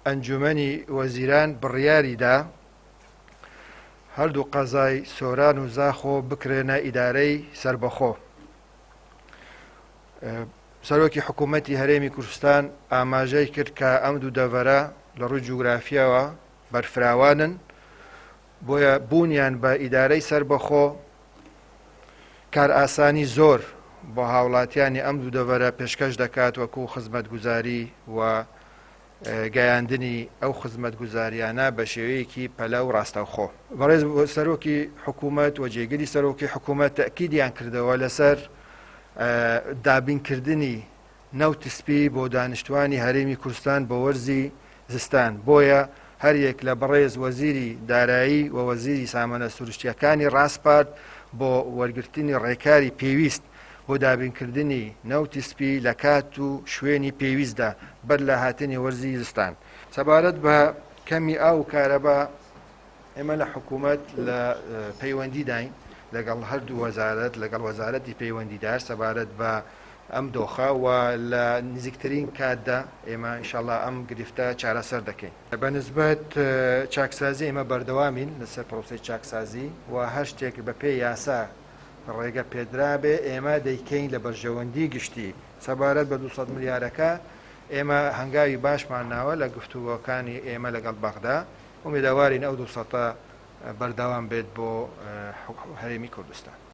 ئەنجومەنی وەزیران بڕیاریدا هەردوو قەزای سۆران و زاخۆ بکرێنە ئیدارەی سربەخۆ. سەرۆکی حکوومەتی هەرێمی کوردستان ئاماژەی کرد کە ئەم دوو دەڤەرە لە ڕووی جوگرافیاوە بەرفراوانن، بۆیە بوونیان بە ئیدارەی سربەخۆ کار ئاسانی زۆر بۆ هاوڵاتیانی ئەم دوو دەڤەرە پێشکەش دەکات، وەکو خزمەتگوزاری و گەیاندنی ئەو خزمەتگوزاریانە بە شێوەیەکی پەلە و ڕاستەوخۆ. بەڕێز سەرۆکی حکوومەت و جێگیری سەرۆکی حکوومەت تەکیدیان کردەوە لەسەر دابینکردنی نەوتسپی بۆ دانیشتوانی هەرێمی کوردستان بۆ وەرزی زستان. بۆیە هەریەک لە بەڕێز وەزیری دارایی و وەزیری سامانە سروشتیەکانی ڕاستپارت بۆ وەرگرتنی ڕێکاری پێویست بۆ دابینکردنی نەوتسپی لە کات و شوێنی پێویستدا بەر لە هاتنی وەرزی زستان. سەبارەت بە کەمی ئاو و کارەبا ئێمە لە حکوومەت لە پەیوەندی داین لەگەڵ هەردوو وەزارەت، لەگەڵ وەزارەتی پەیوەندیدار سەبارەت بە ئەم دۆخە و لە نزیکترین کاتدا ئێمە ئینشاڵڵا ئەم گرفتە چارەسەر دەکەین. بەنسبەت چاکسازی ئێمە بەردەوامین لەسەر پرۆسەی چاکسازی و هەر شتێک بە پێی یاسا ڕێگە پێدرابێ ئێمە دەیکەین لە بەرژەوەندی گشتی. سەبارەت بە 200 ملیارەکە ئێمە هەنگاوی باشمان ناوە لە گفتوگۆکانی ئێمە لەگەڵ بەغدا. ئومێدەوارین ئەو 200 بەردەوام بێت بۆ هەرێمی کوردستان.